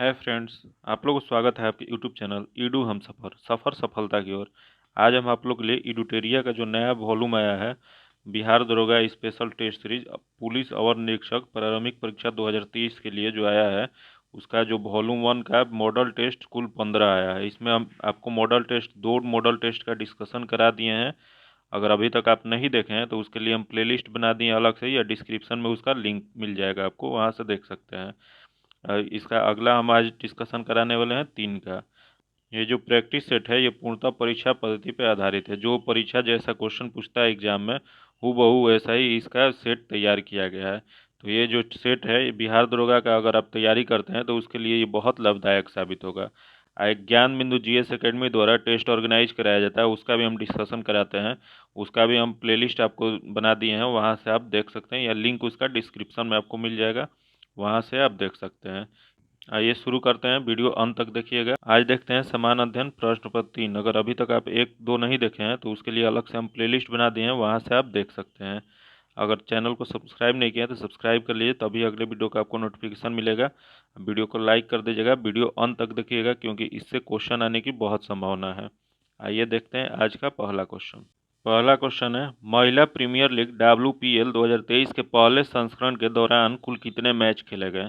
Hi friends, आप लोगों को स्वागत है आपके यूट्यूब चैनल ईडू हम सफ़र सफलता की ओर। आज हम आप लोग के लिए ईडूटेरिया का जो नया वॉल्यूम आया है, बिहार दरोगा स्पेशल टेस्ट सीरीज पुलिस अवर निरीक्षक प्रारंभिक परीक्षा 2023 के लिए जो आया है, उसका जो वॉल्यूम 1 का मॉडल टेस्ट कुल 15 आया है। इसमें हम आपको मॉडल टेस्ट 2 मॉडल टेस्ट का डिस्कशन करा दिए हैं। अगर अभी तक आप नहीं देखे हैं तो उसके लिए हम प्लेलिस्ट बना दिए अलग से, या डिस्क्रिप्शन में उसका लिंक मिल जाएगा, आपको वहाँ से देख सकते हैं। इसका अगला हम आज डिस्कशन कराने वाले हैं 3 का। ये जो प्रैक्टिस सेट है, ये पूर्णतः परीक्षा पद्धति पर आधारित है। जो परीक्षा जैसा क्वेश्चन पूछता है एग्जाम में, हूबहू वैसा ही इसका सेट तैयार किया गया है। तो ये जो सेट है, ये बिहार दरोगा का अगर आप तैयारी करते हैं तो उसके लिए ये बहुत लाभदायक साबित होगा। एक ज्ञान बिंदु जीएस एकेडमी द्वारा टेस्ट ऑर्गेनाइज कराया जाता है, उसका भी हम डिस्कशन कराते हैं। उसका भी हम प्लेलिस्ट आपको बना दिए हैं, वहाँ से आप देख सकते हैं, या लिंक उसका डिस्क्रिप्शन में आपको मिल जाएगा, वहाँ से आप देख सकते हैं। आइए शुरू करते हैं, वीडियो अंत तक देखिएगा। आज देखते हैं समान अध्ययन प्रश्न पत्र 3। अगर अभी तक आप 1-2 नहीं देखे हैं तो उसके लिए अलग से हम प्लेलिस्ट बना दिए हैं, वहाँ से आप देख सकते हैं। अगर चैनल को सब्सक्राइब नहीं किया तो सब्सक्राइब कर लीजिए, तभी अगले वीडियो का आपको नोटिफिकेशन मिलेगा। वीडियो को लाइक कर दीजिएगा, वीडियो अंत तक देखिएगा, क्योंकि इससे क्वेश्चन आने की बहुत संभावना है। आइए देखते हैं आज का पहला क्वेश्चन। पहला क्वेश्चन है, महिला प्रीमियर लीग WPL 2023 के पहले संस्करण के दौरान कुल कितने मैच खेले गए।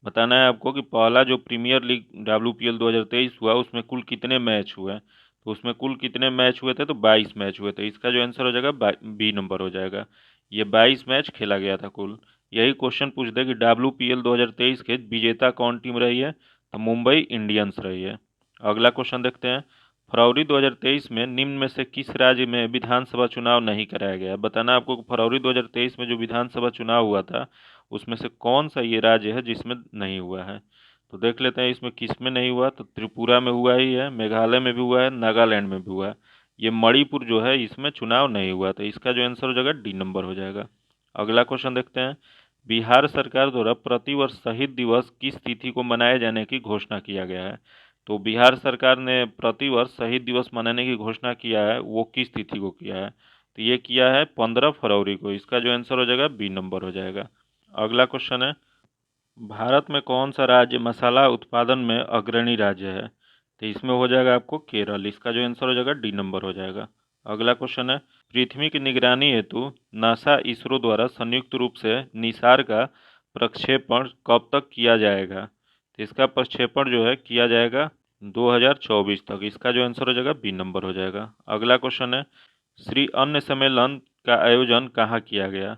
बताना है आपको कि पहला जो प्रीमियर लीग WPL 2023 हुआ, उसमें कुल कितने मैच हुए। तो उसमें कुल कितने मैच हुए थे, तो 22 मैच हुए थे। इसका जो आंसर हो जाएगा बी नंबर हो जाएगा। ये 22 मैच खेला गया था कुल। यही क्वेश्चन पूछ दे कि WPL 2023 के विजेता कौन टीम रही है, तो मुंबई इंडियंस रही है। अगला क्वेश्चन देखते हैं, फरवरी 2023 में निम्न में से किस राज्य में विधानसभा चुनाव नहीं कराया गया। बताना आपको फरवरी 2023 में जो विधानसभा चुनाव हुआ था, उसमें से कौन सा ये राज्य है जिसमें नहीं हुआ है। तो देख लेते हैं इसमें किस में नहीं हुआ। तो त्रिपुरा में हुआ ही है, मेघालय में भी हुआ है, नागालैंड में भी हुआ है। ये मणिपुर जो है, इसमें चुनाव नहीं हुआ। तो इसका जो आंसर हो जाएगा डी नंबर हो जाएगा। अगला क्वेश्चन देखते हैं, बिहार सरकार द्वारा प्रतिवर्ष शहीद दिवस किस तिथि को मनाए जाने की घोषणा किया गया है। तो बिहार सरकार ने प्रतिवर्ष शहीद दिवस मनाने की घोषणा किया है, वो किस तिथि को किया है। तो ये किया है 15 फरवरी को। इसका जो आंसर हो जाएगा बी नंबर हो जाएगा। अगला क्वेश्चन है, भारत में कौन सा राज्य मसाला उत्पादन में अग्रणी राज्य है। तो इसमें हो जाएगा आपको केरल। इसका जो आंसर हो जाएगा डी नंबर हो जाएगा। अगला क्वेश्चन है, पृथ्वी की निगरानी हेतु नासा इसरो द्वारा संयुक्त रूप से निसार का प्रक्षेपण कब तक किया जाएगा। तो इसका प्रक्षेपण जो है किया जाएगा 2024 तक। इसका जो आंसर हो जाएगा बी नंबर हो जाएगा। अगला क्वेश्चन है, श्री अन्न सम्मेलन का आयोजन कहाँ किया गया।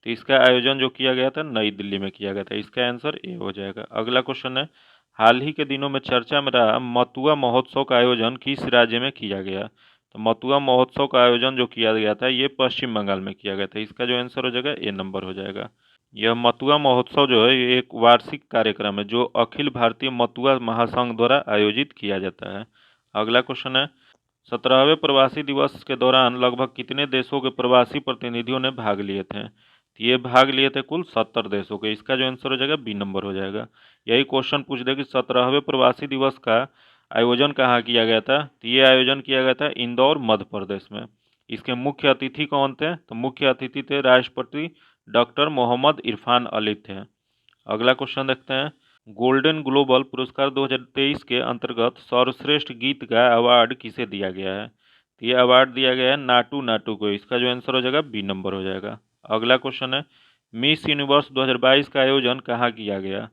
तो इसका आयोजन जो किया गया था, नई दिल्ली में किया गया था। इसका आंसर ए हो जाएगा। अगला क्वेश्चन है, हाल ही के दिनों में चर्चा में रहा मथुआ महोत्सव का आयोजन किस राज्य में किया गया। तो मथुआ महोत्सव का आयोजन जो किया गया था, ये पश्चिम बंगाल में किया गया था। इसका जो आंसर हो जाएगा ए नंबर हो जाएगा। यह मथुआ महोत्सव जो है, ये एक वार्षिक कार्यक्रम है जो अखिल भारतीय मथुआ महासंघ द्वारा आयोजित किया जाता है। अगला क्वेश्चन है, 17वें प्रवासी दिवस के दौरान लगभग कितने देशों के प्रवासी प्रतिनिधियों ने भाग लिए थे। तो ये भाग लिए थे कुल 70 देशों के। इसका जो आंसर हो जाएगा बी नंबर हो जाएगा। यही क्वेश्चन पूछ दे कि 17वें प्रवासी दिवस का आयोजन कहाँ किया गया था। तो ये आयोजन किया गया था इंदौर, मध्य प्रदेश में। इसके मुख्य अतिथि कौन थे। तो मुख्य अतिथि थे राष्ट्रपति डॉक्टर मोहम्मद इरफान अली थे। अगला क्वेश्चन देखते हैं, गोल्डन ग्लोबल पुरस्कार 2023 के अंतर्गत सर्वश्रेष्ठ गीत का अवार्ड किसे दिया गया है। तो ये अवार्ड दिया गया है नाटू नाटू को। इसका जो आंसर हो जाएगा बी नंबर हो जाएगा। अगला क्वेश्चन है, मिस यूनिवर्स 2022 का आयोजन कहाँ किया गया।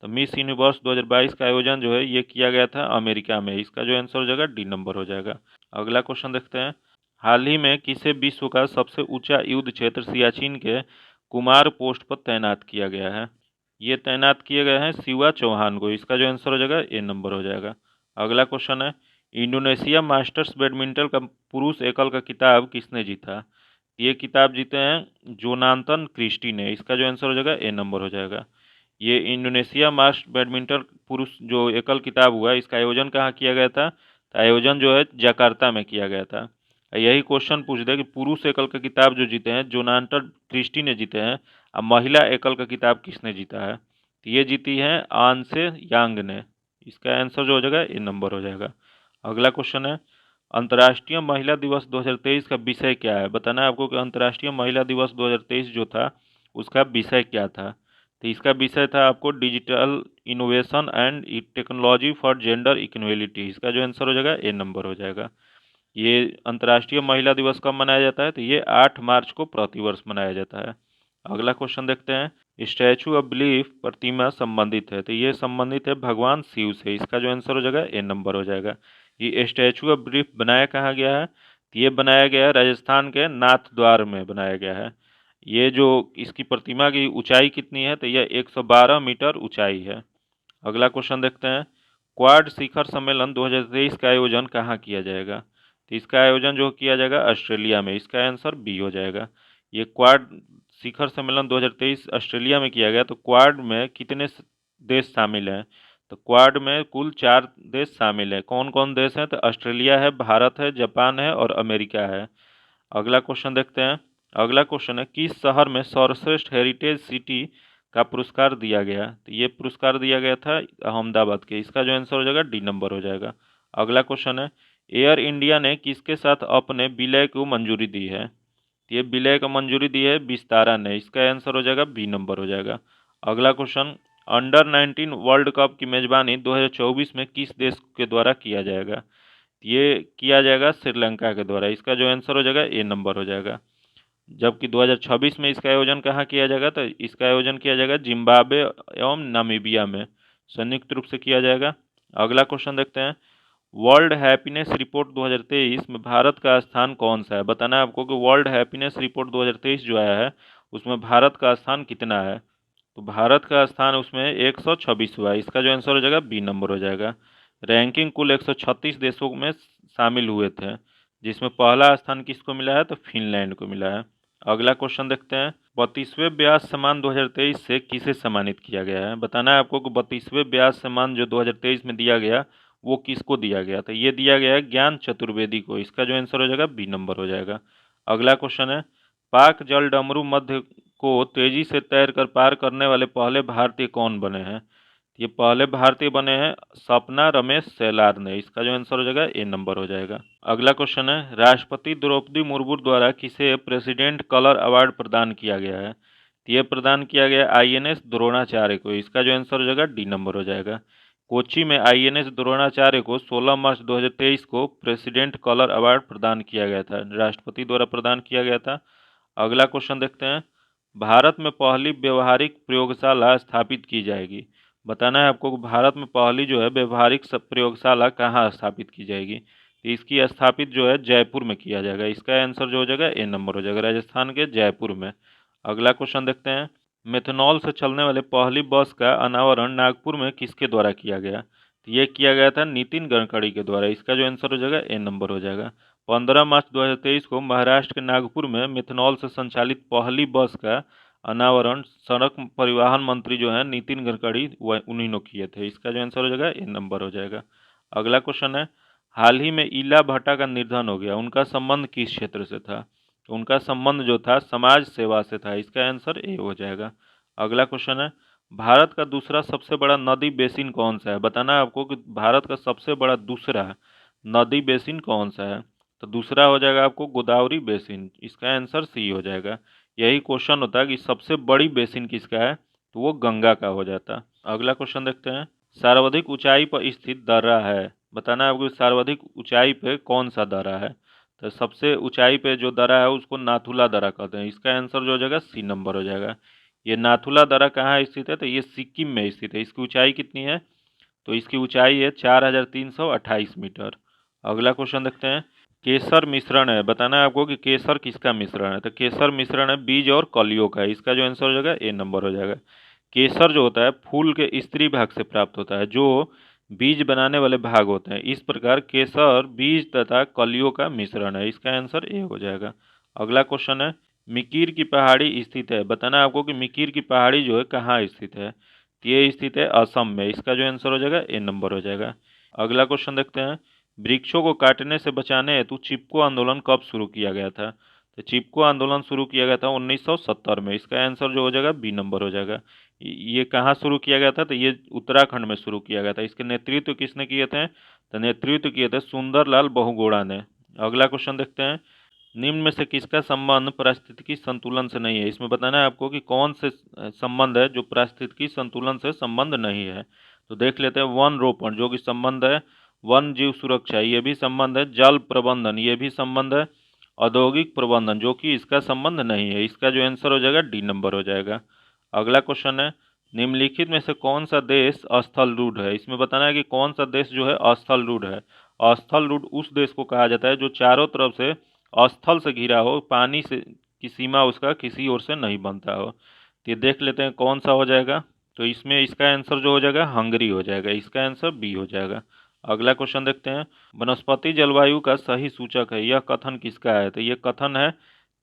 तो मिस यूनिवर्स 2022 का आयोजन जो है, ये किया गया था अमेरिका में। इसका जो आंसर हो जाएगा डी नंबर हो जाएगा। अगला क्वेश्चन देखते हैं, हाल ही में किसे विश्व का सबसे ऊंचा युद्ध क्षेत्र सियाचिन के कुमार पोस्ट पर तैनात किया गया है। ये तैनात किए गए हैं शिवा चौहान को। इसका जो आंसर हो जाएगा ए नंबर हो जाएगा। अगला क्वेश्चन है, इंडोनेशिया मास्टर्स बैडमिंटन का पुरुष एकल का किताब किसने जीता। ये किताब जीते हैं जोनाथन क्रिस्टी ने। इसका जो आंसर हो जाएगा ए नंबर हो जाएगा। ये इंडोनेशिया मास्टर्स बैडमिंटन पुरुष जो एकल किताब हुआ, इसका आयोजन कहाँ किया गया था। तो आयोजन जो है जकार्ता में किया गया था। यही क्वेश्चन पूछ दे कि पुरुष एकल का किताब जो जीते हैं जोनाथन क्रिस्टी ने जीते हैं, अब महिला एकल का किताब किसने जीता है। तो ये जीती है आंसे यांग ने। इसका आंसर जो हो जाएगा ए नंबर हो जाएगा। अगला क्वेश्चन है, अंतर्राष्ट्रीय महिला दिवस 2023 का विषय क्या है। बताना है आपको कि अंतर्राष्ट्रीय महिला दिवस 2023 जो था, उसका विषय क्या था। तो इसका विषय था आपको digital innovation and technology for gender equality. इसका जो आंसर हो जाएगा ए नंबर हो जाएगा। ये अंतर्राष्ट्रीय महिला दिवस कब मनाया जाता है? तो ये 8 मार्च को प्रतिवर्ष मनाया जाता है। अगला क्वेश्चन देखते हैं। स्टैचू ऑफ बिलीफ प्रतिमा संबंधित है, तो ये संबंधित है भगवान शिव से। इसका जो आंसर हो जाएगा ए नंबर हो जाएगा। ये स्टैचू ऑफ बिलीफ बनाया कहाँ गया है? तो ये बनाया गया है राजस्थान के नाथ द्वार में बनाया गया है। ये जो इसकी प्रतिमा की ऊंचाई कितनी है? तो यह 112 मीटर ऊंचाई है। अगला क्वेश्चन देखते हैं। क्वाड शिखर सम्मेलन 2023 का आयोजन कहाँ किया जाएगा? तो इसका आयोजन जो किया जाएगा ऑस्ट्रेलिया में। इसका आंसर बी हो जाएगा। ये क्वाड शिखर सम्मेलन 2023 ऑस्ट्रेलिया में किया गया। तो क्वाड में कितने देश शामिल हैं? तो क्वाड में कुल 4 देश शामिल हैं। कौन कौन देश हैं? तो ऑस्ट्रेलिया है, भारत है, जापान है और अमेरिका है। अगला क्वेश्चन देखते हैं। अगला क्वेश्चन है, किस शहर में सर्वश्रेष्ठ हेरिटेज सिटी का पुरस्कार दिया गया? तो ये पुरस्कार दिया गया था अहमदाबाद के। इसका जो आंसर हो जाएगा डी नंबर हो जाएगा। अगला क्वेश्चन है, एयर इंडिया ने किसके साथ अपने विलय को मंजूरी दी है? तो ये विलय को मंजूरी दी है विस्तारा ने। इसका आंसर हो जाएगा बी नंबर हो जाएगा। अगला क्वेश्चन, अंडर 19 वर्ल्ड कप की मेजबानी 2024 में किस देश के द्वारा किया जाएगा? ये किया जाएगा श्रीलंका के द्वारा। इसका जो आंसर हो जाएगा ए नंबर हो जाएगा। जबकि 2026 में इसका आयोजन कहाँ किया जाएगा? तो इसका आयोजन किया जाएगा जिम्बाब्वे एवं नामीबिया में संयुक्त रूप से किया जाएगा। अगला क्वेश्चन देखते हैं। वर्ल्ड हैप्पीनेस रिपोर्ट 2023 में भारत का स्थान कौन सा है? बताना है आपको कि वर्ल्ड हैप्पीनेस रिपोर्ट 2023 जो आया है उसमें भारत का स्थान कितना है? तो भारत का स्थान उसमें 126वां है। इसका जो आंसर हो जाएगा बी नंबर हो जाएगा। रैंकिंग कुल 136 देशों में शामिल हुए थे, जिसमें पहला स्थान किसको मिला है? तो फिनलैंड को मिला है। अगला क्वेश्चन देखते हैं। 32वें ब्यास सम्मान 2023 से किसे सम्मानित किया गया है? बताना है आपको कि 32वें ब्यास सम्मान जो 2023 में दिया गया वो किसको दिया गया? तो ये दिया गया है ज्ञान चतुर्वेदी को। इसका जो आंसर हो जाएगा बी नंबर हो जाएगा। अगला क्वेश्चन है, पाक जल डमरू मध्य को तेजी से तैरकर पार करने वाले पहले भारतीय कौन बने हैं? ये पहले भारतीय बने हैं सपना रमेश सेलार ने। इसका जो आंसर हो जाएगा ए नंबर हो जाएगा। अगला क्वेश्चन है, राष्ट्रपति द्रौपदी मुर्मू द्वारा किसे प्रेसिडेंट कलर अवार्ड प्रदान किया गया है? तो ये प्रदान किया गया आईएनएस द्रोणाचार्य को। इसका जो आंसर हो जाएगा डी नंबर हो जाएगा। कोच्चि में आईएनएस द्रोणाचार्य को 16 मार्च 2023 को प्रेसिडेंट कलर अवार्ड प्रदान किया गया था, राष्ट्रपति द्वारा प्रदान किया गया था। अगला क्वेश्चन देखते हैं। भारत में पहली व्यवहारिक प्रयोगशाला स्थापित की जाएगी। बताना है आपको कि भारत में पहली जो है व्यवहारिक प्रयोगशाला कहाँ स्थापित की जाएगी? तो इसकी स्थापित जो है जयपुर में किया जाएगा। इसका आंसर जो हो जाएगा ए नंबर हो जाएगा, राजस्थान के जयपुर में। अगला क्वेश्चन देखते हैं। मेथनॉल से चलने वाले पहली बस का अनावरण नागपुर में किसके द्वारा किया गया? तो ये किया गया था नितिन गडकरी के द्वारा। इसका जो आंसर हो जाएगा ए नंबर हो जाएगा। 15 मार्च 2023 को महाराष्ट्र के नागपुर में मेथनॉल से संचालित पहली बस का अनावरण सड़क परिवहन मंत्री जो है नितिन गडकरी उन्हीं ने किए थे। इसका जो आंसर हो जाएगा ए नंबर हो जाएगा। अगला क्वेश्चन है, हाल ही में इला भट्टा का निधन हो गया, उनका संबंध किस क्षेत्र से था? तो उनका संबंध जो था समाज सेवा से था। इसका आंसर ए हो जाएगा। अगला क्वेश्चन है, भारत का दूसरा सबसे बड़ा नदी बेसिन कौन सा है? बताना है आपको कि भारत का सबसे बड़ा दूसरा नदी बेसिन कौन सा है? तो दूसरा हो जाएगा आपको गोदावरी बेसिन। इसका आंसर सी हो जाएगा। यही क्वेश्चन होता है कि सबसे बड़ी बेसिन किसका है? तो वो गंगा का हो जाता। अगला क्वेश्चन देखते हैं। सर्वाधिक ऊंचाई पर स्थित दर्रा है। बताना है आपको सर्वाधिक ऊंचाई पे कौन सा दर्रा है? तो सबसे ऊंचाई पे जो दर्रा है उसको नाथुला दर्रा कहते हैं। इसका आंसर जो हो जाएगा सी नंबर हो जाएगा। ये नाथुला दर्रा कहाँ स्थित है? तो ये सिक्किम में स्थित है। इसकी ऊंचाई कितनी है? तो इसकी ऊंचाई है 4328 मीटर। अगला क्वेश्चन देखते हैं। केसर मिश्रण है। बताना है आपको कि केसर किसका मिश्रण है? तो केसर मिश्रण है बीज और कलियों का। इसका जो आंसर हो जाएगा ए नंबर हो जाएगा। केसर जो होता है फूल के स्त्री भाग से प्राप्त होता है, जो बीज बनाने वाले भाग होते हैं। इस प्रकार केसर बीज तथा कलियों का मिश्रण है। इसका आंसर ए हो जाएगा। अगला क्वेश्चन है, मिकीर की पहाड़ी स्थित है। बताना है आपको कि मिकीर की पहाड़ी जो है कहाँ स्थित है? तो ये स्थित है असम में। इसका जो आंसर हो जाएगा ए नंबर हो जाएगा। अगला क्वेश्चन देखते हैं। वृक्षों को काटने से बचाने हेतु चिपको आंदोलन कब शुरू किया गया था? तो चिपको आंदोलन शुरू किया गया था 1970 में। इसका आंसर जो हो जाएगा बी नंबर हो जाएगा। ये कहाँ शुरू किया गया था? तो ये उत्तराखंड में शुरू किया गया था। इसके नेतृत्व किसने किए थे? तो नेतृत्व किए थे सुंदरलाल बहुगुणा ने। अगला क्वेश्चन देखते हैं। निम्न में से किसका संबंध पारिस्थितिकी संतुलन से नहीं है? इसमें बताना है आपको कि कौन से संबंध है जो पारिस्थितिकी संतुलन से संबंध नहीं है। तो देख लेते हैं। वन रोपण जो कि संबंध है। वन जीव सुरक्षा ये भी संबंध है। जल प्रबंधन ये भी संबंध है। औद्योगिक प्रबंधन जो कि इसका संबंध नहीं है। इसका जो आंसर हो जाएगा डी नंबर हो जाएगा। अगला क्वेश्चन है, निम्नलिखित में से कौन सा देश स्थल रूढ़ है? इसमें बताना है कि कौन सा देश जो है स्थल रूढ़ है। स्थल रूढ़ उस देश को कहा जाता है जो चारों तरफ से स्थल से घिरा हो, पानी से की सीमा उसका किसी ओर से नहीं बनता हो। तो ये देख लेते हैं कौन सा हो जाएगा। तो इसमें इसका आंसर जो हो जाएगा हंगरी हो जाएगा। इसका आंसर बी हो जाएगा। अगला क्वेश्चन देखते हैं। वनस्पति जलवायु का सही सूचक है, यह कथन किसका है? तो ये कथन है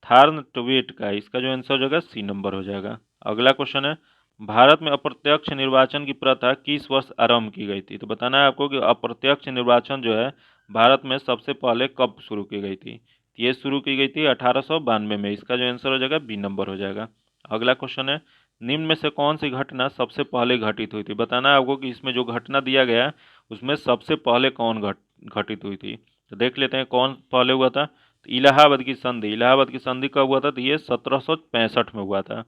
थार्न ट्वेट का। इसका जो आंसर हो जाएगा सी नंबर हो जाएगा। अगला क्वेश्चन है, भारत में अप्रत्यक्ष निर्वाचन की प्रथा किस वर्ष आरंभ की गई थी? तो बताना है आपको कि अप्रत्यक्ष निर्वाचन जो है भारत में सबसे पहले कब शुरू की गई थी? ये शुरू की गई थी 1892 में। इसका जो आंसर हो जाएगा बी नंबर हो जाएगा। अगला क्वेश्चन है, निम्न में से कौन सी घटना सबसे पहले घटित हुई थी? बताना है आपको कि इसमें जो घटना दिया गया है उसमें सबसे पहले कौन घटित हुई थी। तो देख लेते हैं कौन पहले हुआ था। तो इलाहाबाद की संधि। इलाहाबाद की संधि कब हुआ था? तो ये 1765 में हुआ था।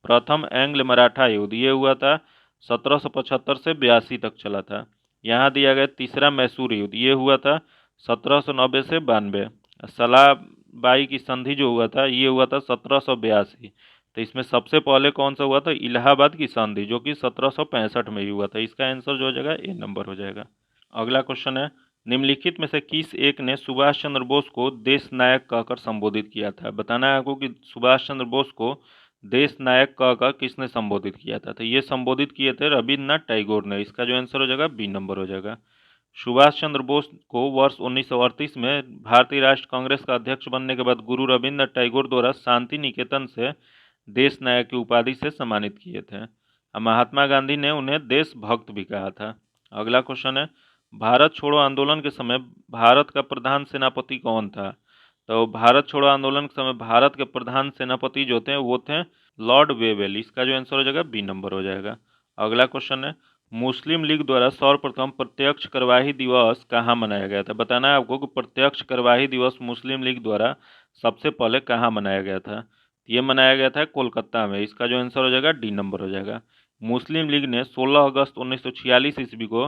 प्रथम एंग्ल मराठा युद्ध ये हुआ था 1775 से 82 तक चला था। यहाँ दिया गया तीसरा मैसूर युद्ध ये हुआ था 1790 से 92। सलाबाई की संधि जो हुआ था ये हुआ था 1782। तो इसमें सबसे पहले कौन सा हुआ था? इलाहाबाद की संधि जो कि 1765 में ही हुआ था। इसका आंसर जो हो जाएगा ए नंबर हो जाएगा। अगला क्वेश्चन है, निम्नलिखित में से किस एक ने सुभाष चंद्र बोस को देश नायक कहकर संबोधित किया था? बताना है आपको कि सुभाष चंद्र बोस को देश नायक कहकर किसने संबोधित किया था? तो ये संबोधित किए थे रविन्द्रनाथ टैगोर ने। इसका जो आंसर हो जाएगा बी नंबर हो जाएगा। सुभाष चंद्र बोस को वर्ष 1938 में भारतीय राष्ट्र कांग्रेस का अध्यक्ष बनने के बाद गुरु रविन्द्रनाथ टैगोर द्वारा शांति निकेतन से देश नायक की उपाधि से सम्मानित किए थे। महात्मा गांधी ने उन्हें देशभक्त भी कहा था। अगला क्वेश्चन है, भारत छोड़ो आंदोलन के समय भारत का प्रधान सेनापति कौन था? तो भारत छोड़ो आंदोलन के समय भारत के प्रधान सेनापति जो थे वो थे लॉर्ड वेवेल। इसका जो आंसर हो जाएगा बी नंबर हो जाएगा। अगला क्वेश्चन है, मुस्लिम लीग द्वारा सर्वप्रथम प्रत्यक्ष कार्यवाही दिवस कहाँ मनाया गया था? बताना है आपको कि प्रत्यक्ष कार्यवाही दिवस मुस्लिम लीग द्वारा सबसे पहले कहाँ मनाया गया था? ये मनाया गया था कोलकाता में। इसका जो आंसर हो जाएगा डी नंबर हो जाएगा। मुस्लिम लीग ने 16 अगस्त 1946 ईस्वी को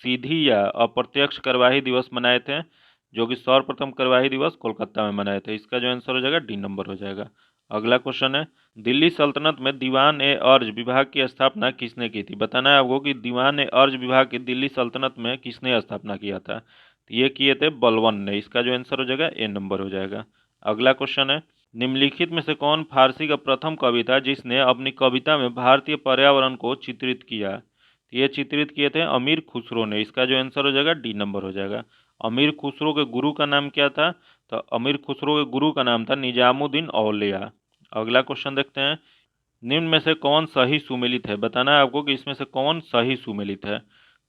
सीधी या अप्रत्यक्ष कार्यवाही दिवस मनाए थे जो कि सर्वप्रथम कार्यवाही दिवस कोलकाता में मनाए थे। इसका जो आंसर हो जाएगा डी नंबर हो जाएगा। अगला क्वेश्चन है, दिल्ली सल्तनत में दीवान ए अर्ज विभाग की स्थापना किसने की थी? बताना है आपको कि दीवान ए अर्ज विभाग की दिल्ली सल्तनत में किसने स्थापना किया था? तो ये किए थे बलबन ने। इसका जो आंसर हो जाएगा ए नंबर हो जाएगा। अगला क्वेश्चन है, निम्नलिखित में से कौन फारसी का प्रथम कवि था जिसने अपनी कविता में भारतीय पर्यावरण को चित्रित किया? ये चित्रित किए थे अमीर खुसरो ने। इसका जो आंसर हो जाएगा डी नंबर हो जाएगा। अमीर खुसरो के गुरु का नाम क्या था? तो अमीर खुसरो के गुरु का नाम था निजामुद्दीन औलिया। अगला क्वेश्चन देखते हैं, निम्न में से कौन सही सुमेलित है? बताना है आपको कि इसमें से कौन सही सुमेलित है।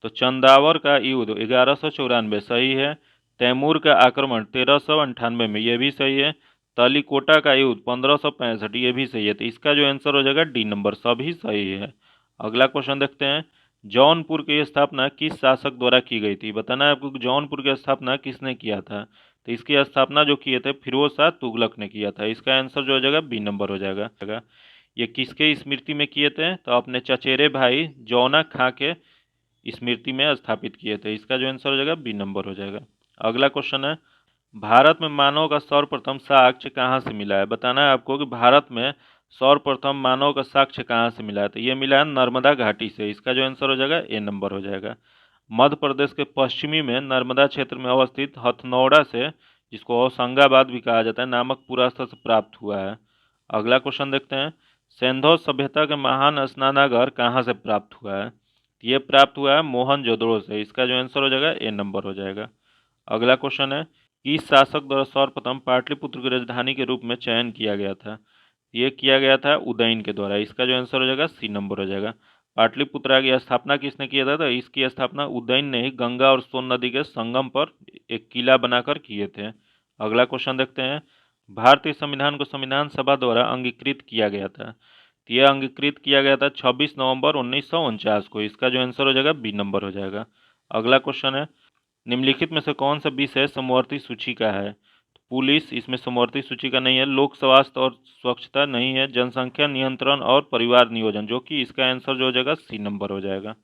तो चंदावर का युद्ध 1194 सही है। तैमूर का आक्रमण 1398 में ये भी सही है। तलीकोटा का युद्ध 1565 ये भी सही है। तो इसका जो आंसर हो जाएगा डी नंबर, सभी सही है। अगला क्वेश्चन देखते हैं, जौनपुर की स्थापना किस शासक द्वारा की गई थी? बताना है आपको कि जौनपुर की स्थापना किसने किया था? तो इसकी स्थापना जो किए थे फिरोज शाह तुगलक ने किया था। इसका आंसर जो हो जाएगा बी नंबर हो जाएगा। ये किसके स्मृति में किए थे? तो अपने चचेरे भाई जौना खां के स्मृति में स्थापित किए थे। इसका जो आंसर हो जाएगा बी नंबर हो जाएगा। अगला क्वेश्चन है, भारत में मानव का सर्वप्रथम साक्ष्य कहाँ से मिला है? बताना है आपको कि भारत में सर्वप्रथम मानव का साक्ष्य कहाँ से मिला है? तो ये मिला है नर्मदा घाटी से। इसका जो आंसर हो जाएगा ए नंबर हो जाएगा। मध्य प्रदेश के पश्चिमी में नर्मदा क्षेत्र में अवस्थित हथनौड़ा से, जिसको होशंगाबाद भी कहा जाता है, नामक पुरास्त्र से प्राप्त हुआ है। अगला क्वेश्चन देखते हैं, सिंधु सभ्यता के महान स्नानागार कहाँ से प्राप्त हुआ है? ये प्राप्त हुआ है मोहनजोदड़ो से। इसका जो आंसर हो जाएगा ए नंबर हो जाएगा। अगला क्वेश्चन है, किस शासक द्वारा सर्वप्रथम पाटलिपुत्र की राजधानी के रूप में चयन किया गया था? ये किया गया था उदयन के द्वारा। इसका जो आंसर हो जाएगा सी नंबर हो जाएगा। पाटलिपुत्रा की स्थापना किसने किया था? तो इसकी स्थापना उदयन ने ही गंगा और सोन नदी के संगम पर एक किला बनाकर किए थे। अगला क्वेश्चन देखते हैं, भारतीय संविधान को संविधान सभा द्वारा अंगीकृत किया गया था। तो यह अंगीकृत किया गया था 26 नवंबर 1949 को। इसका जो आंसर हो जाएगा बी नंबर हो जाएगा। अगला क्वेश्चन है, निम्नलिखित में से कौन सा विषय समवर्ती सूची का है? पुलिस इसमें समवर्ती सूची का नहीं है, लोक स्वास्थ्य और स्वच्छता नहीं है, जनसंख्या नियंत्रण और परिवार नियोजन, जो कि इसका आंसर जो हो जाएगा सी नंबर हो जाएगा।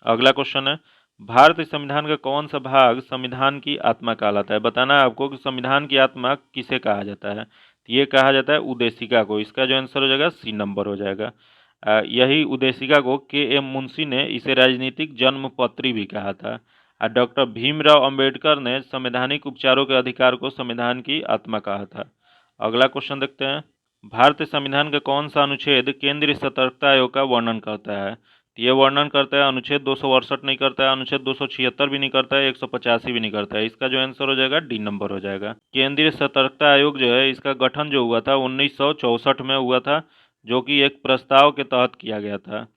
अगला क्वेश्चन है, भारतीय संविधान का कौन सा भाग संविधान की आत्मा कहलाता है? बताना है आपको कि संविधान की आत्मा किसे कहा जाता है। तो ये कहा जाता है उद्देशिका को। इसका जो आंसर हो जाएगा सी नंबर हो जाएगा। यही उद्देशिका को के.एम. मुंशी ने इसे राजनीतिक जन्मपत्री भी कहा था। डॉक्टर भीमराव अंबेडकर ने संवैधानिक उपचारों के अधिकार को संविधान की आत्मा कहा था। अगला क्वेश्चन देखते हैं, भारतीय संविधान का कौन सा अनुच्छेद केंद्रीय सतर्कता आयोग का वर्णन करता है? तो ये वर्णन करता है अनुच्छेद 268 नहीं करता है, अनुच्छेद 276 भी नहीं करता है, 185 भी नहीं करता है। इसका जो आंसर हो जाएगा डी नंबर हो जाएगा। केंद्रीय सतर्कता आयोग जो है इसका गठन जो हुआ था 1964 में हुआ था, जो कि एक प्रस्ताव के तहत किया गया था।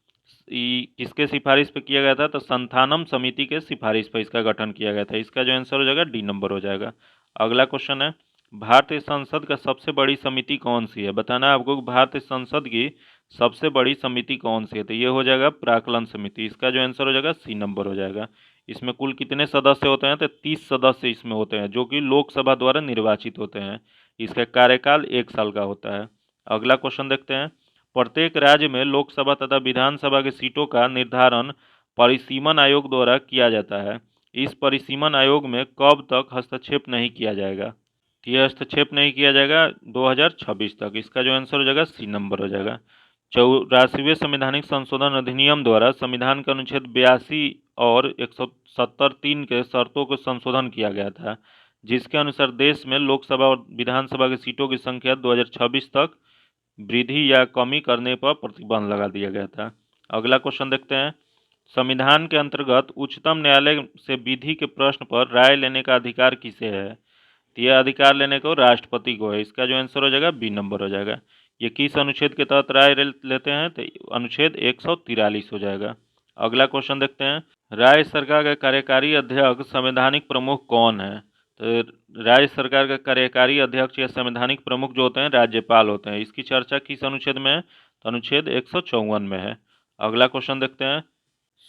किसके सिफारिश पे किया गया था? तो संथानम समिति के सिफारिश पर इसका गठन किया गया था। इसका जो आंसर हो जाएगा डी नंबर हो जाएगा। अगला क्वेश्चन है, भारतीय संसद का सबसे बड़ी समिति कौन सी है? बताना है आपको कि भारतीय संसद की सबसे बड़ी समिति कौन सी है। तो ये हो जाएगा प्राक्कलन समिति। इसका जो आंसर हो जाएगा सी नंबर हो जाएगा। इसमें कुल कितने सदस्य होते हैं? तो 30 सदस्य इसमें होते हैं, जो कि लोकसभा द्वारा निर्वाचित होते हैं। इसका कार्यकाल 1 साल का होता है। अगला क्वेश्चन देखते हैं, प्रत्येक राज्य में लोकसभा तथा विधानसभा की सीटों का निर्धारण परिसीमन आयोग द्वारा किया जाता है। इस परिसीमन आयोग में कब तक हस्तक्षेप नहीं किया जाएगा? ये हस्तक्षेप नहीं किया जाएगा 2026 तक। इसका जो आंसर हो जाएगा सी नंबर हो जाएगा। 84वें संवैधानिक संशोधन अधिनियम द्वारा संविधान के अनुच्छेद 82 और 170(3) के शर्तों को संशोधन किया गया था, जिसके अनुसार देश में लोकसभा और विधानसभा की सीटों की संख्या 2026 तक वृद्धि या कमी करने पर प्रतिबंध लगा दिया गया था। अगला क्वेश्चन देखते हैं, संविधान के अंतर्गत उच्चतम न्यायालय से विधि के प्रश्न पर राय लेने का अधिकार किसे है? तो यह अधिकार लेने को राष्ट्रपति को है। इसका जो आंसर हो जाएगा बी नंबर हो जाएगा। ये किस अनुच्छेद के तहत राय लेते हैं? तो अनुच्छेद 143 हो जाएगा। अगला क्वेश्चन देखते हैं, राज्य सरकार का कार्यकारी अध्यक्ष संवैधानिक प्रमुख कौन है? तो राज्य सरकार का कार्यकारी अध्यक्ष या संवैधानिक प्रमुख जो होते हैं राज्यपाल होते हैं। इसकी चर्चा किस अनुच्छेद में है? तो अनुच्छेद 154 में है। अगला क्वेश्चन देखते हैं,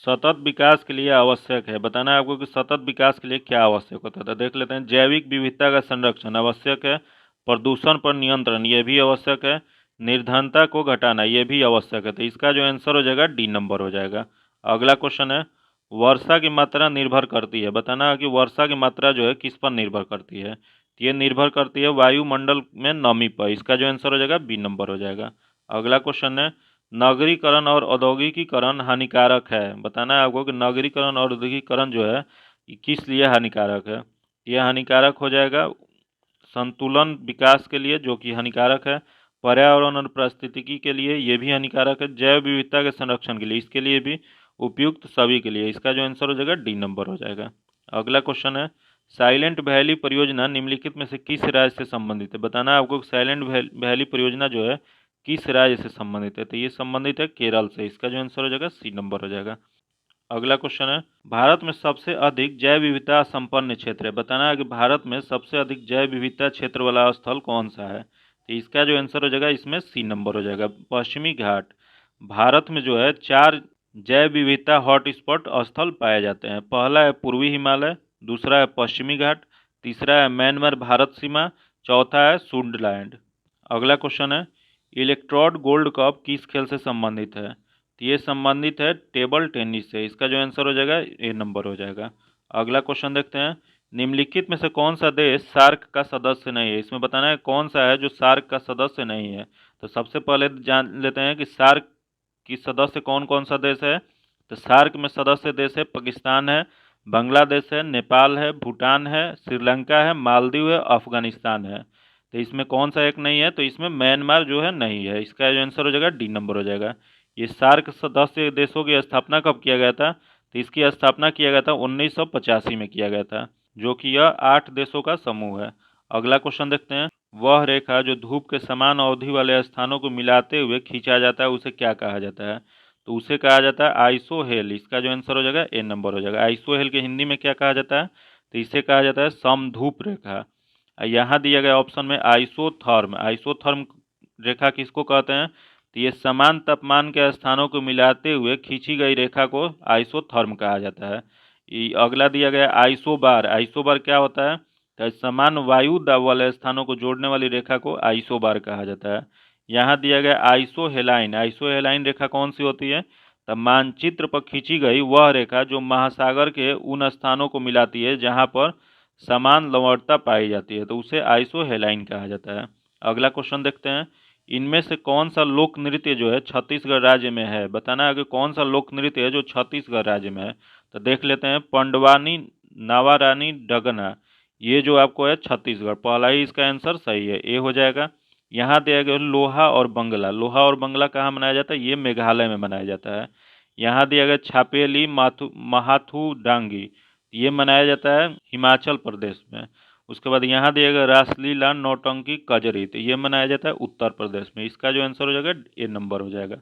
सतत विकास के लिए आवश्यक है। बताना है आपको कि सतत विकास के लिए क्या आवश्यक होता है। तो देख लेते हैं, जैविक विविधता का संरक्षण आवश्यक है, प्रदूषण पर नियंत्रण ये भी आवश्यक है, निर्धनता को घटाना ये भी आवश्यक है। तो इसका जो आंसर हो जाएगा डी नंबर हो जाएगा। अगला क्वेश्चन है, वर्षा की मात्रा निर्भर करती है। बताना है कि वर्षा की मात्रा जो है किस पर निर्भर करती है। तो ये निर्भर करती है वायुमंडल में नमी पर। इसका जो आंसर हो जाएगा बी नंबर हो जाएगा। अगला क्वेश्चन है, नगरीकरण और औद्योगिकीकरण हानिकारक है। बताना है आपको कि नगरीकरण और औद्योगिकीकरण जो है किस लिए हानिकारक है। यह हानिकारक हो जाएगा संतुलन विकास के लिए, जो कि हानिकारक है, पर्यावरण और पारिस्थितिकी के लिए ये भी हानिकारक है, जैव विविधता के संरक्षण के लिए इसके लिए भी, उपयुक्त सभी के लिए। इसका जो आंसर हो जाएगा डी नंबर हो जाएगा। अगला क्वेश्चन है, साइलेंट वैली परियोजना निम्नलिखित में से किस राज्य से संबंधित है। बताना है आपको साइलेंट वैली परियोजना जो है किस राज्य से संबंधित है। तो ये संबंधित है केरल से। इसका जो आंसर हो जाएगा सी नंबर हो जाएगा। अगला क्वेश्चन है, भारत में सबसे अधिक जैव विविधता संपन्न क्षेत्र है। बताना है कि भारत में सबसे अधिक जैव विविधता क्षेत्र वाला स्थल कौन सा है। तो इसका जो आंसर हो जाएगा इसमें सी नंबर हो जाएगा, पश्चिमी घाट। भारत में जो है 4 जैव विविधता हॉटस्पॉट स्थल पाए जाते हैं। पहला है पूर्वी हिमालय, दूसरा है पश्चिमी घाट, तीसरा है म्यांमार भारत सीमा, चौथा है सुंडलैंड। अगला क्वेश्चन है, इलेक्ट्रोड गोल्ड कप किस खेल से संबंधित है। तो ये संबंधित है टेबल टेनिस से। इसका जो आंसर हो जाएगा ए नंबर हो जाएगा। अगला क्वेश्चन देखते हैं, निम्नलिखित में से कौन सा देश सार्क का सदस्य नहीं है। इसमें बताना है कौन सा है जो सार्क का सदस्य नहीं है। तो सबसे पहले जान लेते हैं कि सार्क की सदस्य कौन कौन सा देश है। तो सार्क में सदस्य देश है पाकिस्तान है, बांग्लादेश है, नेपाल है, भूटान है, श्रीलंका है, मालदीव है, अफगानिस्तान है। तो इसमें कौन सा एक नहीं है। तो इसमें म्यांमार जो है नहीं है। इसका जो आंसर हो जाएगा डी नंबर हो जाएगा। ये सार्क सदस्य देशों की स्थापना कब किया गया था। तो इसकी स्थापना किया गया था 1985 में किया गया था, जो कि यह 8 देशों का समूह है। अगला क्वेश्चन देखते हैं, वह रेखा जो धूप के समान अवधि वाले स्थानों को मिलाते हुए खींचा जाता है उसे क्या कहा जाता है। तो उसे कहा जाता है आइसोहेल। इसका जो आंसर हो जाएगा ए नंबर हो जाएगा। आइसोहेल के हिंदी में क्या कहा जाता है। तो इसे कहा जाता है समधूप रेखा। यहाँ दिया गया ऑप्शन में आइसोथर्म। आइसोथर्म रेखा किसको कहते हैं। तो ये समान तापमान के स्थानों को मिलाते हुए खींची गई रेखा को आइसोथर्म कहा जाता है। अगला दिया गया आइसोबार। आइसोबार क्या होता है। तो समान वायु दाब वाले स्थानों को जोड़ने वाली रेखा को आइसोबार कहा जाता है। यहाँ दिया गया आइसोहेलाइन। आइसोहेलाइन रेखा कौन सी होती है? तो मानचित्र पर खींची गई वह रेखा जो महासागर के उन स्थानों को मिलाती है जहाँ पर समान लवणता पाई जाती है, तो उसे आइसोहेलाइन कहा जाता है। अगला क्वेश्चन देखते हैं। इनमें से कौन सा लोक नृत्य जो है छत्तीसगढ़ राज्य में है? बताना है कि कौन सा लोक नृत्य है जो छत्तीसगढ़ राज्य में है। तो देख लेते हैं। पंडवानी नावारानी डगना, ये जो आपको है छत्तीसगढ़, पहला ही इसका आंसर सही है, ए हो जाएगा। यहाँ दिया गया लोहा और बंगला। लोहा और बंगला कहाँ मनाया जाता है? ये मेघालय में मनाया जाता है। यहाँ दिया गया छापेली महाथू डांगी, ये मनाया जाता है हिमाचल प्रदेश में। उसके बाद यहाँ दिया गया रासलीला नौटंकी कजरी, तो ये मनाया जाता है उत्तर प्रदेश में। इसका जो आंसर हो जाएगा ए नंबर हो जाएगा।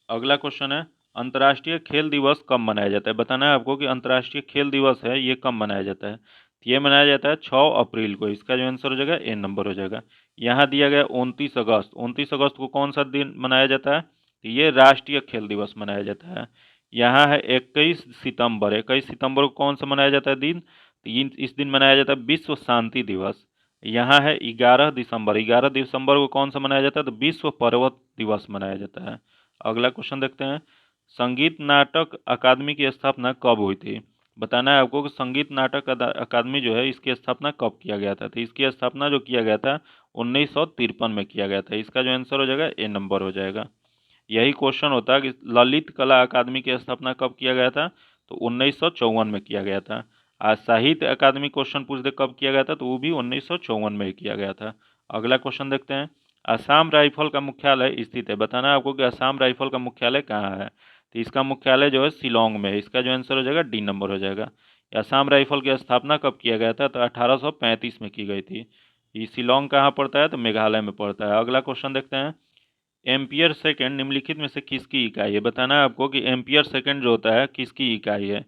अगला क्वेश्चन है, अंतर्राष्ट्रीय खेल दिवस कब मनाया जाता है? बताना है आपको कि अंतर्राष्ट्रीय खेल दिवस है ये कब मनाया जाता है। ये मनाया जाता है 6 अप्रैल को। इसका जो आंसर हो जाएगा ए नंबर हो जाएगा। यहाँ दिया गया 29 अगस्त। 29 अगस्त को कौन सा दिन मनाया जाता है? तो ये राष्ट्रीय खेल दिवस मनाया जाता है। यहाँ है 21 सितंबर। 21 सितंबर को कौन सा मनाया जाता है दिन? तो इस दिन मनाया जाता है विश्व शांति दिवस। यहाँ है 11 दिसंबर। 11 दिसंबर को कौन सा मनाया जाता है? तो विश्व पर्वत दिवस मनाया जाता है। अगला क्वेश्चन देखते हैं। संगीत नाटक अकादमी की स्थापना कब हुई थी? बताना है आपको कि संगीत नाटक अकादमी जो है इसकी स्थापना कब किया गया था। तो इसकी स्थापना जो किया गया था 1953 में किया गया था। इसका जो आंसर हो जाएगा ए नंबर हो जाएगा। यही क्वेश्चन होता है कि ललित कला अकादमी की स्थापना कब किया गया था? तो 1954 में किया गया था। आज साहित्य अकादमी क्वेश्चन पूछ दे कब किया गया था, तो वो भी 1954 में ही किया गया था। अगला क्वेश्चन देखते हैं। असम राइफल का मुख्यालय स्थित है। बताना है आपको कि असम राइफल का मुख्यालय कहाँ है। तो इसका मुख्यालय जो है शिलोंग में है। इसका जो आंसर हो जाएगा डी नंबर हो जाएगा। असम राइफल की स्थापना कब किया गया था? तो 1835 में की गई थी। ये शिलोंग कहाँ पड़ता है? तो मेघालय में पड़ता है। अगला क्वेश्चन देखते हैं। एम्पियर सेकेंड निम्नलिखित में से किसकी इकाई है? बताना है आपको कि एम्पियर सेकेंड जो होता है किसकी इकाई है।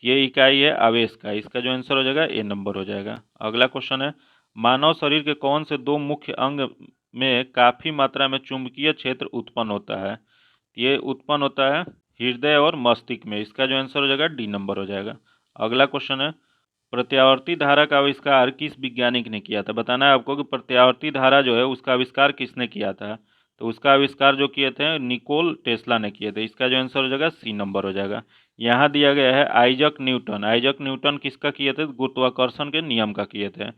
ये इकाई है आवेश का। इसका जो आंसर हो जाएगा ए नंबर हो जाएगा। अगला क्वेश्चन है, मानव शरीर के कौन से दो मुख्य अंग में काफ़ी मात्रा में चुंबकीय क्षेत्र उत्पन्न होता है? ये उत्पन्न होता है हृदय और मस्तिष्क में। इसका जो आंसर हो जाएगा डी नंबर हो जाएगा। अगला क्वेश्चन है, प्रत्यावर्ती धारा का आविष्कार किस वैज्ञानिक ने किया था? बताना है आपको कि प्रत्यावर्ती धारा जो है उसका आविष्कार किसने किया था। तो उसका आविष्कार जो किए थे निकोल टेस्ला ने किए थे। इसका जो आंसर हो जाएगा सी नंबर हो जाएगा। यहाँ दिया गया है आइजक न्यूटन। आइजक न्यूटन किसका किए थे? गुरुत्वाकर्षण के नियम का किए थे।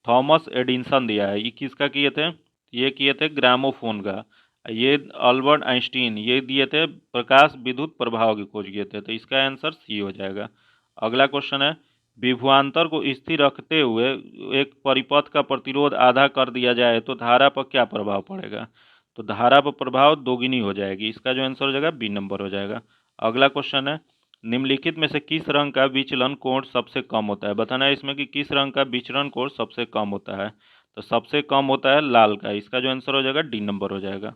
थॉमस एडिसन दिया है, ये किसका किए थे? ये किए थे ग्रामोफोन का। ये अल्बर्ट आइंस्टीन ये दिए थे प्रकाश विद्युत प्रभाव की खोज किए थे। तो इसका आंसर सी हो जाएगा। अगला क्वेश्चन है, विभवांतर को स्थिर रखते हुए एक परिपथ का प्रतिरोध आधा कर दिया जाए तो धारा पर क्या प्रभाव पड़ेगा? तो धारा पर प्रभाव दोगुनी हो जाएगी। इसका जो आंसर हो जाएगा बी नंबर हो जाएगा। अगला क्वेश्चन है, निम्नलिखित में से किस रंग का विचलन कोण सबसे कम होता है? बताना है इसमें कि किस रंग का विचलन कोण सबसे कम होता है। तो सबसे कम होता है लाल का। इसका जो आंसर हो जाएगा डी नंबर हो जाएगा।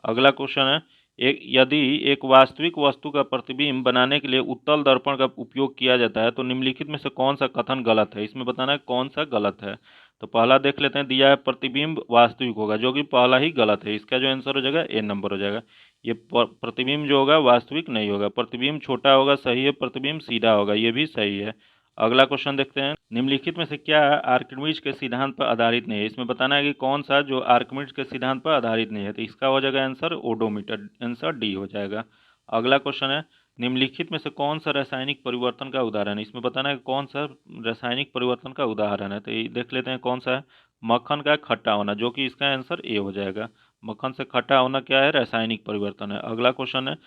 अगला क्वेश्चन है, यदि एक वास्तविक वस्तु का प्रतिबिंब बनाने के लिए उत्तल दर्पण का उपयोग किया जाता है तो निम्नलिखित में से कौन सा कथन गलत है? इसमें बताना है कौन सा गलत है। तो पहला देख लेते हैं। दिया है प्रतिबिंब वास्तविक होगा, जो कि पहला ही गलत है। इसका जो आंसर हो जाएगा ए नंबर हो जाएगा। ये प्रतिबिंब जो होगा वास्तविक नहीं होगा। प्रतिबिंब छोटा होगा, सही है। प्रतिबिंब सीधा होगा, ये भी सही है। अगला क्वेश्चन देखते हैं। निम्नलिखित में से क्या आर्किमिडीज के सिद्धांत पर आधारित नहीं है? इसमें बताना है कि कौन सा जो आर्किमिडीज के सिद्धांत पर आधारित नहीं है। तो इसका हो जाएगा आंसर ओडोमीटर। आंसर डी हो जाएगा। अगला क्वेश्चन है, निम्नलिखित में से कौन सा रासायनिक परिवर्तन का उदाहरण है? इसमें बताना है कि कौन सा रासायनिक परिवर्तन का उदाहरण है। तो ये देख लेते हैं कौन सा है। मक्खन का खट्टा होना, जो कि इसका आंसर ए हो जाएगा। मक्खन से खट्टा होना क्या है? रासायनिक परिवर्तन है। अगला क्वेश्चन है,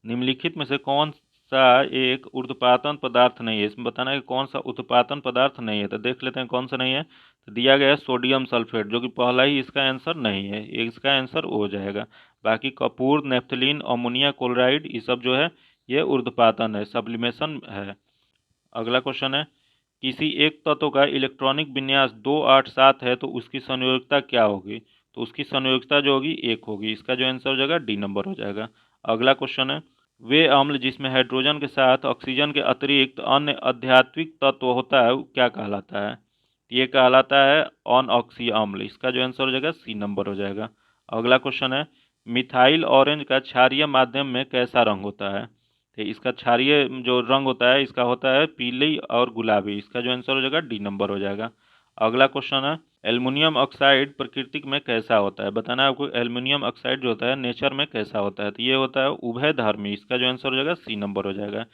निम्नलिखित में से कौन सा एक ऊर्ध्वपातन पदार्थ नहीं है? इसमें बताना है कि कौन सा ऊर्ध्वपातन पदार्थ नहीं है। तो देख लेते हैं कौन सा नहीं है। तो दिया गया है सोडियम सल्फेट, जो कि पहला ही इसका आंसर नहीं है। इसका आंसर हो जाएगा। बाकी कपूर, नेफ्थलीन, अमोनिया क्लोराइड, ये सब जो है ये ऊर्ध्वपातन है, सब्लिमेशन है। अगला क्वेश्चन है, किसी एक तत्व का इलेक्ट्रॉनिक विन्यास 287 है तो उसकी संयोजकता क्या होगी? तो उसकी संयोजकता जो होगी 1 होगी। इसका जो आंसर हो जाएगा डी नंबर हो जाएगा। अगला क्वेश्चन है, वे अम्ल जिसमें हाइड्रोजन के साथ ऑक्सीजन के अतिरिक्त अन्य आध्यात्मिक तत्व होता है वो क्या कहलाता है? ये कहलाता है अनऑक्सी अम्ल। इसका जो आंसर हो जाएगा सी नंबर हो जाएगा। अगला क्वेश्चन है, मिथाइल ऑरेंज का क्षारीय माध्यम में कैसा रंग होता है? तो इसका क्षारीय जो रंग होता है इसका होता है पीली और गुलाबी। इसका जो आंसर हो जाएगा डी नंबर हो जाएगा। अगला क्वेश्चन है, एल्युमिनियम ऑक्साइड प्रकृति में कैसा होता है? बताना है आपको एल्युमिनियम ऑक्साइड जो होता है नेचर में कैसा होता है। तो ये होता है उभयधर्मी, इसका जो आंसर हो जाएगा सी नंबर हो जाएगा।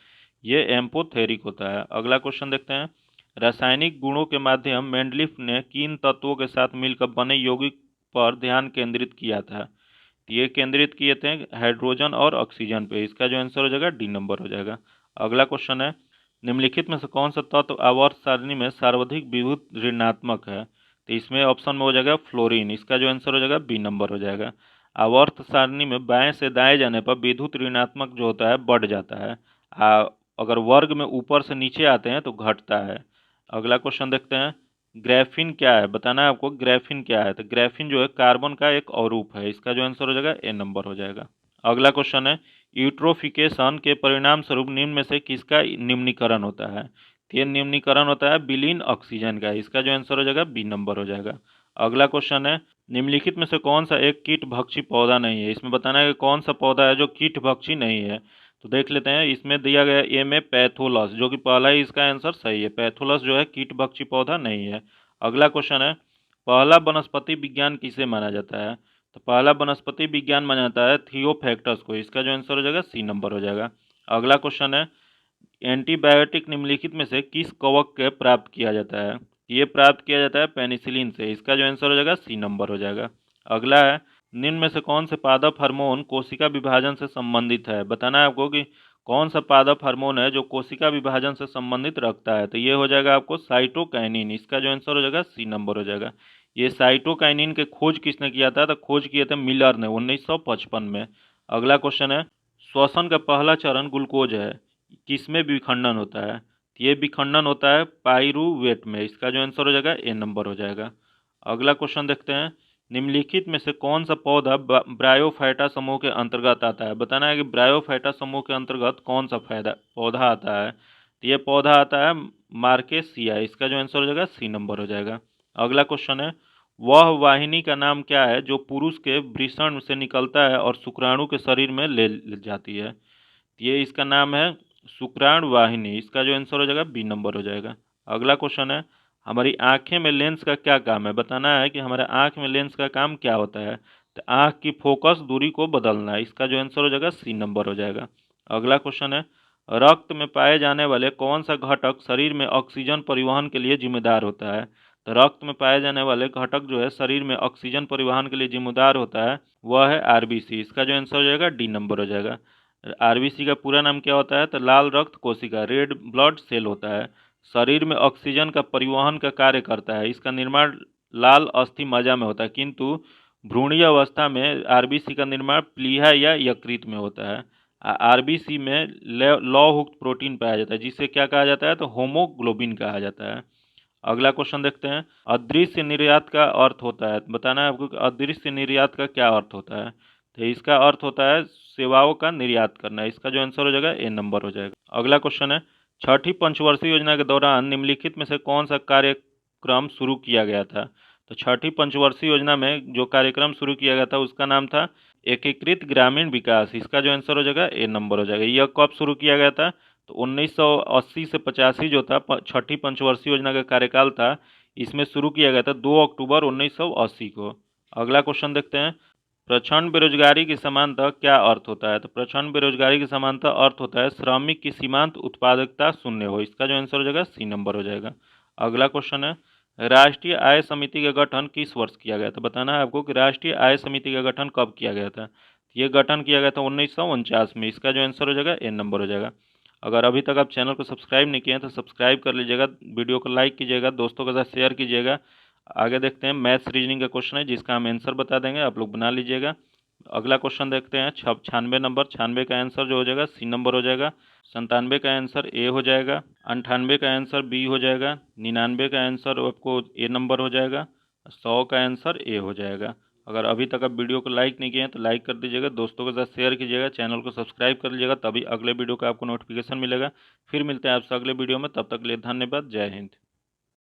ये एम्पोथेरिक होता है। अगला क्वेश्चन देखते हैं, रासायनिक गुणों के माध्यम मेंडलीफ ने किन तत्वों के साथ मिलकर बने यौगिक पर ध्यान केंद्रित किया था? तो ये केंद्रित किए थे हाइड्रोजन और ऑक्सीजन पे, इसका जो आंसर हो जाएगा डी नंबर हो जाएगा। अगला क्वेश्चन है, निम्नलिखित में से कौन सा तत्व आवर्त सारणी में सर्वाधिक विद्युत ऋणात्मक है? तो इसमें ऑप्शन में हो जाएगा फ्लोरीन, इसका जो आंसर हो जाएगा बी नंबर हो जाएगा। आवर्त सारणी में बाएं से दाएं जाने पर विद्युत ऋणात्मक जो होता है बढ़ जाता है, अगर वर्ग में ऊपर से नीचे आते हैं तो घटता है। अगला क्वेश्चन देखते हैं, ग्राफीन क्या है? बताना है आपको ग्राफीन क्या है। तो ग्राफीन जो है कार्बन का एक अवरूप है, इसका जो आंसर हो जाएगा ए नंबर हो जाएगा। अगला क्वेश्चन है, यूट्रोफिकेशन के परिणाम स्वरूप निम्न में से किसका निम्नीकरण होता है? तो ये निम्नीकरण होता है विलीन ऑक्सीजन का, इसका जो आंसर हो जाएगा बी नंबर हो जाएगा। अगला क्वेश्चन है, निम्नलिखित में से कौन सा एक कीटभक्षी पौधा नहीं है? इसमें बताना है कि कौन सा पौधा है जो कीटभक्षी नहीं है। तो देख लेते हैं, इसमें दिया गया ए में पैथोलस, जो कि पहला ही इसका आंसर सही है। पैथोलस जो है कीटभक्षी पौधा नहीं है। अगला क्वेश्चन है, पहला वनस्पति विज्ञान किसे माना जाता है? तो पहला वनस्पति विज्ञान माना जाता है थियोफैक्टस को, इसका जो आंसर हो जाएगा सी नंबर हो जाएगा। अगला क्वेश्चन है, एंटीबायोटिक निम्नलिखित में से किस कवक के प्राप्त किया जाता है? ये प्राप्त किया जाता है पेनिसिलिन से, इसका जो आंसर हो जाएगा सी नंबर हो जाएगा। अगला है, निम्न में से कौन से पादप हार्मोन कोशिका विभाजन से संबंधित है? बताना है आपको कि कौन सा पादप हार्मोन है जो कोशिका विभाजन से संबंधित रखता है। तो ये हो जाएगा आपको साइटोकाइनिन, इसका जो आंसर हो जाएगा सी नंबर हो जाएगा। ये साइटोकाइनिन के खोज किसने किया था? तो खोज किए थे मिलर ने 1955 में। अगला क्वेश्चन है, श्वसन का पहला चरण ग्लूकोज है, किसमें विखंडन होता है? तो ये विखंडन होता है पाइरूवेट में, इसका जो आंसर हो जाएगा ए नंबर हो जाएगा। अगला क्वेश्चन देखते हैं, निम्नलिखित में से कौन सा पौधा ब्रायोफाइटा समूह के अंतर्गत आता है? बताना है कि ब्रायोफाइटा समूह के अंतर्गत कौन सा पौधा आता है। तो ये पौधा आता है मार्केसिया, इसका जो आंसर हो जाएगा सी नंबर हो जाएगा। अगला क्वेश्चन है, वह वाहिनी का नाम क्या है जो पुरुष के वृषण से निकलता है और शुक्राणु के शरीर में ले जाती है? ये इसका नाम है शुक्राणु वाहिनी, इसका जो आंसर हो जाएगा बी नंबर हो जाएगा। अगला क्वेश्चन है, हमारी आंखें में लेंस का क्या काम है? बताना है कि हमारे आंख में लेंस का काम क्या होता है। तो आंख की फोकस दूरी को बदलना है, इसका जो आंसर हो जाएगा सी नंबर हो जाएगा। अगला क्वेश्चन है, रक्त में पाए जाने वाले कौन सा घटक शरीर में ऑक्सीजन परिवहन के लिए जिम्मेदार होता है? तो रक्त में पाए जाने वाले घटक जो है शरीर में ऑक्सीजन परिवहन के लिए जिम्मेदार होता है, वह है आरबीसी, इसका जो आंसर हो जाएगा डी नंबर हो जाएगा। आरबीसी का पूरा नाम क्या होता है? तो लाल रक्त कोशिका, रेड ब्लड सेल होता है। शरीर में ऑक्सीजन का परिवहन का कार्य करता है, इसका निर्माण लाल अस्थि मज्जा में होता है, किंतु भ्रूणीय अवस्था में आरबीसी का निर्माण प्लीहा या यकृत में होता है। आरबीसी में लौहयुक्त प्रोटीन पाया जाता है, जिसे क्या कहा जाता है? तो होमोग्लोबिन कहा जाता है। अगला क्वेश्चन देखते हैं, अदृश्य निर्यात का अर्थ होता है। बताना है आपको कि अदृश्य निर्यात का क्या अर्थ होता है। तो इसका अर्थ होता है सेवाओं का निर्यात करना, इसका जो आंसर हो जाएगा ए नंबर हो जाएगा। अगला क्वेश्चन है, छठी पंचवर्षीय योजना के दौरान निम्नलिखित में से कौन सा कार्यक्रम शुरू किया गया था? तो छठी पंचवर्षीय योजना में जो कार्यक्रम शुरू किया गया था उसका नाम था एकीकृत ग्रामीण विकास, इसका जो आंसर हो जाएगा ए नंबर हो जाएगा। यह कब शुरू किया गया था? तो 1980 से 85 जो था छठी पंचवर्षीय योजना का कार्यकाल था, इसमें शुरू किया गया था 2 अक्टूबर 1980 को। अगला क्वेश्चन देखते हैं, प्रचंड बेरोजगारी की समानता क्या अर्थ होता है? तो प्रचंड बेरोजगारी की समानता अर्थ होता है श्रमिक की सीमांत उत्पादकता शून्य हो, इसका जो आंसर हो जाएगा सी नंबर हो जाएगा। अगला क्वेश्चन है, राष्ट्रीय आय समिति का गठन किस वर्ष किया गया था? बताना है आपको कि राष्ट्रीय आय समिति का गठन कब किया गया था। ये गठन किया गया था 1949 में, इसका जो आंसर हो जाएगा ए नंबर हो जाएगा। अगर अभी तक आप चैनल को सब्सक्राइब नहीं किए हैं तो सब्सक्राइब कर लीजिएगा, वीडियो को लाइक कीजिएगा, दोस्तों के साथ शेयर कीजिएगा। आगे देखते हैं, मैथ्स रीजनिंग का क्वेश्चन है जिसका हम आंसर बता देंगे, आप लोग बना लीजिएगा। अगला क्वेश्चन देखते हैं, 96 नंबर, 96 का आंसर जो हो जाएगा सी नंबर हो जाएगा। 97 का आंसर ए हो जाएगा। 98 का आंसर बी हो जाएगा। 99 का आंसर आपको ए नंबर हो जाएगा। 100 का आंसर ए हो जाएगा। अगर अभी तक आप वीडियो को लाइक नहीं किए हैं तो लाइक कर दीजिएगा, दोस्तों के साथ शेयर कीजिएगा, चैनल को सब्सक्राइब कर लीजिएगा, तभी अगले वीडियो का आपको नोटिफिकेशन मिलेगा। फिर मिलते हैं आपसे अगले वीडियो में, तब तक के लिए धन्यवाद। जय हिंद।